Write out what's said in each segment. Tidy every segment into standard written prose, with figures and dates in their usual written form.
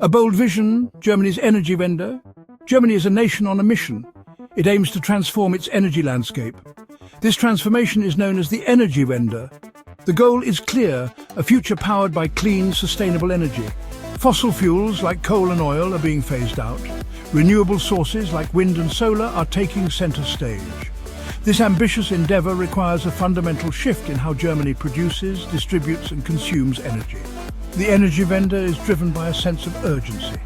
A bold vision, Germany's energy vendor. Germany is a nation on a mission. It aims to transform its energy landscape. This transformation is known as the energy vendor. The goal is clear, a future powered by clean, sustainable energy. Fossil fuels like coal and oil are being phased out. Renewable sources like wind and solar are taking center stage. This ambitious endeavor requires a fundamental shift in how Germany produces, distributes and consumes energy. The energy vendor is driven by a sense of urgency.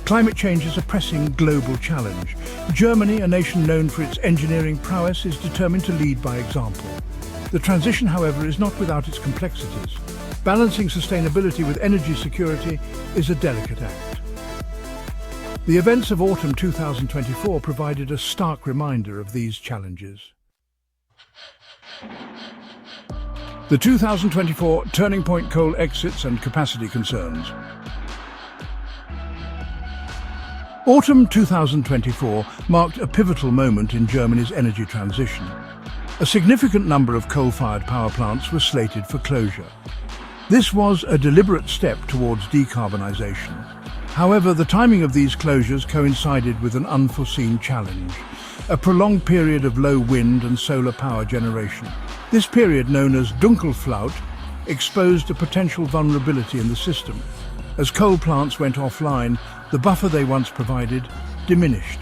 Climate change is a pressing global challenge. Germany, a nation known for its engineering prowess, is determined to lead by example. The transition, however, is not without its complexities. Balancing sustainability with energy security is a delicate act. The events of autumn 2024 provided a stark reminder of these challenges. The 2024 turning point: coal exits and capacity concerns. Autumn 2024 marked a pivotal moment in Germany's energy transition. A significant number of coal-fired power plants were slated for closure. This was a deliberate step towards decarbonisation. However, the timing of these closures coincided with an unforeseen challenge: a prolonged period of low wind and solar power generation. This period, known as Dunkelflaute, exposed a potential vulnerability in the system. As coal plants went offline, the buffer they once provided diminished.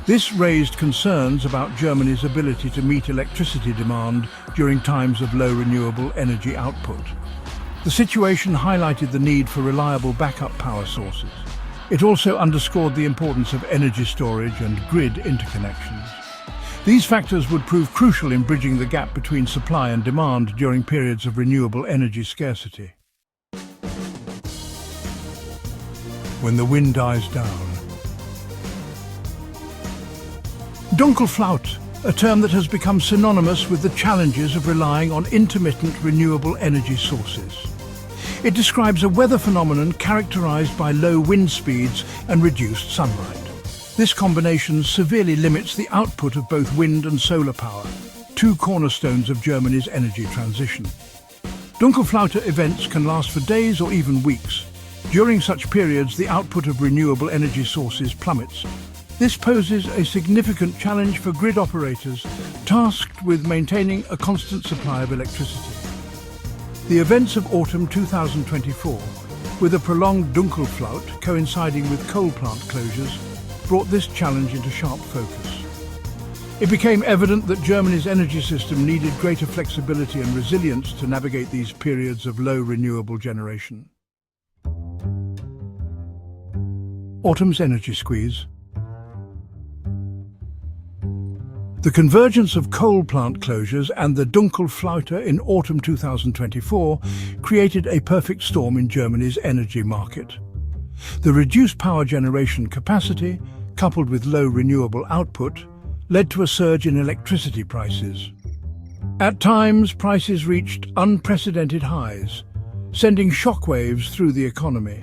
This raised concerns about Germany's ability to meet electricity demand during times of low renewable energy output. The situation highlighted the need for reliable backup power sources. It also underscored the importance of energy storage and grid interconnections. These factors would prove crucial in bridging the gap between supply and demand during periods of renewable energy scarcity. When the wind dies down. Dunkelflaute, a term that has become synonymous with the challenges of relying on intermittent renewable energy sources. It describes a weather phenomenon characterized by low wind speeds and reduced sunlight. This combination severely limits the output of both wind and solar power, two cornerstones of Germany's energy transition. Dunkelflaute events can last for days or even weeks. During such periods, the output of renewable energy sources plummets. This poses a significant challenge for grid operators tasked with maintaining a constant supply of electricity. The events of autumn 2024, with a prolonged Dunkelflaute coinciding with coal plant closures, brought this challenge into sharp focus. It became evident that Germany's energy system needed greater flexibility and resilience to navigate these periods of low renewable generation. Autumn's energy squeeze. The convergence of coal plant closures and the Dunkelflaute in autumn 2024 created a perfect storm in Germany's energy market. The reduced power generation capacity, coupled with low renewable output, led to a surge in electricity prices. At times, prices reached unprecedented highs, sending shockwaves through the economy.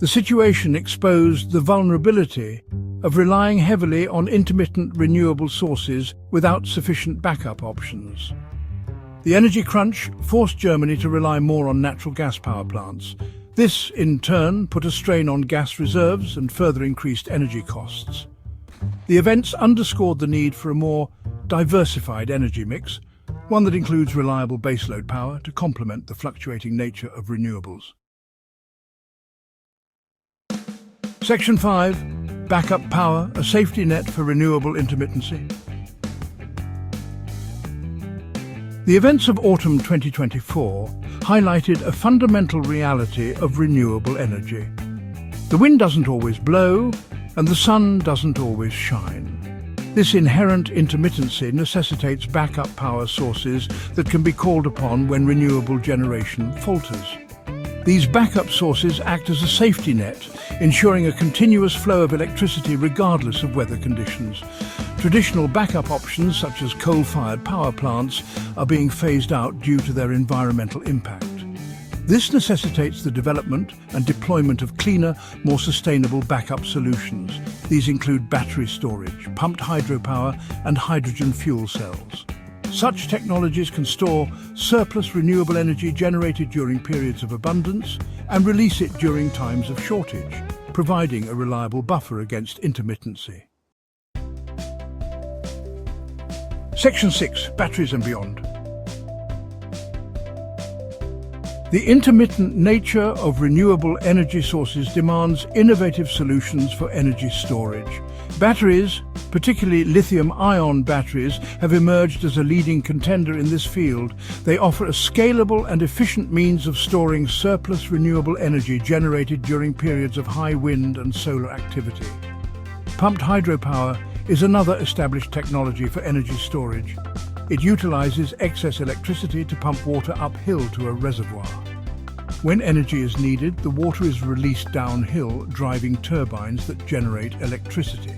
The situation exposed the vulnerability of relying heavily on intermittent renewable sources without sufficient backup options. The energy crunch forced Germany to rely more on natural gas power plants. This, in turn, put a strain on gas reserves and further increased energy costs. The events underscored the need for a more diversified energy mix, one that includes reliable baseload power to complement the fluctuating nature of renewables. Section 5. Backup power, a safety net for renewable intermittency. The events of autumn 2024 highlighted a fundamental reality of renewable energy. The wind doesn't always blow, and the sun doesn't always shine. This inherent intermittency necessitates backup power sources that can be called upon when renewable generation falters. These backup sources act as a safety net, ensuring a continuous flow of electricity regardless of weather conditions. Traditional backup options, such as coal-fired power plants, are being phased out due to their environmental impact. This necessitates the development and deployment of cleaner, more sustainable backup solutions. These include battery storage, pumped hydropower, and hydrogen fuel cells. Such technologies can store surplus renewable energy generated during periods of abundance and release it during times of shortage, providing a reliable buffer against intermittency. Section 6. Batteries and beyond. The intermittent nature of renewable energy sources demands innovative solutions for energy storage. Batteries, particularly lithium-ion batteries, have emerged as a leading contender in this field. They offer a scalable and efficient means of storing surplus renewable energy generated during periods of high wind and solar activity. Pumped hydropower is another established technology for energy storage. It utilizes excess electricity to pump water uphill to a reservoir. When energy is needed, the water is released downhill, driving turbines that generate electricity.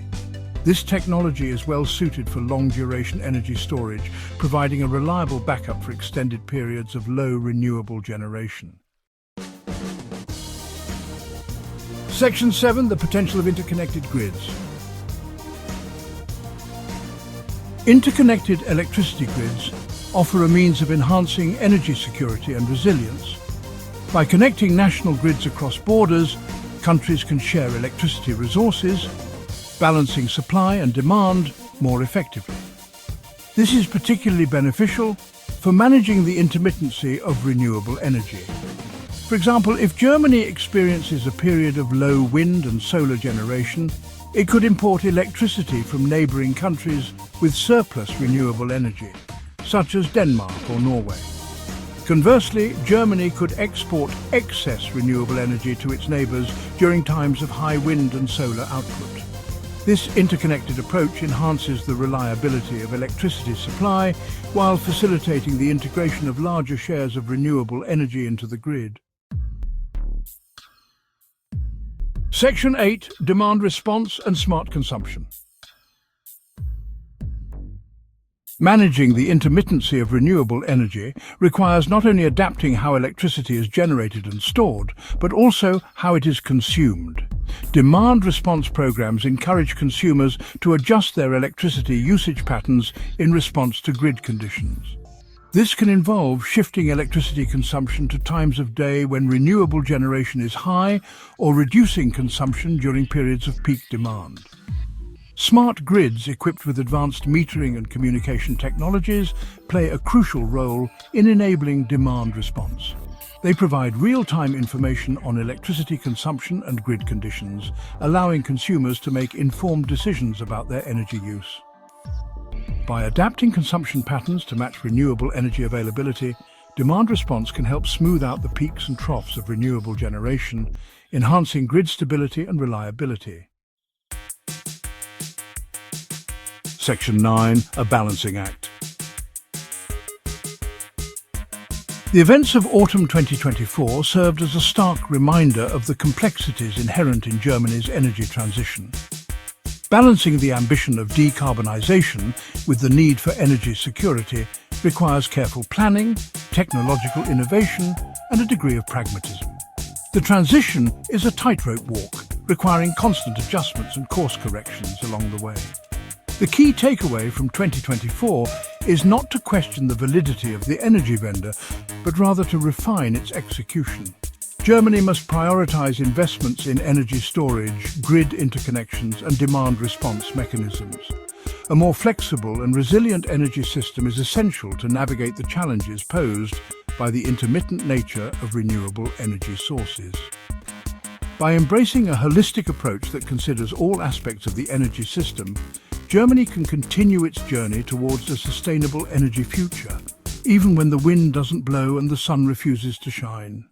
This technology is well suited for long-duration energy storage, providing a reliable backup for extended periods of low renewable generation. Section 7. The potential of interconnected grids. Interconnected electricity grids offer a means of enhancing energy security and resilience. By connecting national grids across borders, countries can share electricity resources, balancing supply and demand more effectively. This is particularly beneficial for managing the intermittency of renewable energy. For example, if Germany experiences a period of low wind and solar generation, it could import electricity from neighbouring countries with surplus renewable energy, such as Denmark or Norway. Conversely, Germany could export excess renewable energy to its neighbours during times of high wind and solar output. This interconnected approach enhances the reliability of electricity supply while facilitating the integration of larger shares of renewable energy into the grid. Section 8. Demand response and smart consumption. Managing the intermittency of renewable energy requires not only adapting how electricity is generated and stored, but also how it is consumed. Demand response programs encourage consumers to adjust their electricity usage patterns in response to grid conditions. This can involve shifting electricity consumption to times of day when renewable generation is high, or reducing consumption during periods of peak demand. Smart grids equipped with advanced metering and communication technologies play a crucial role in enabling demand response. They provide real-time information on electricity consumption and grid conditions, allowing consumers to make informed decisions about their energy use. By adapting consumption patterns to match renewable energy availability, demand response can help smooth out the peaks and troughs of renewable generation, enhancing grid stability and reliability. Section 9. A balancing act. The events of autumn 2024 served as a stark reminder of the complexities inherent in Germany's energy transition. Balancing the ambition of decarbonisation with the need for energy security requires careful planning, technological innovation, and a degree of pragmatism. The transition is a tightrope walk, requiring constant adjustments and course corrections along the way. The key takeaway from 2024 is not to question the validity of the energy vendor, but rather to refine its execution. Germany must prioritise investments in energy storage, grid interconnections, and demand response mechanisms. A more flexible and resilient energy system is essential to navigate the challenges posed by the intermittent nature of renewable energy sources. By embracing a holistic approach that considers all aspects of the energy system, Germany can continue its journey towards a sustainable energy future, even when the wind doesn't blow and the sun refuses to shine.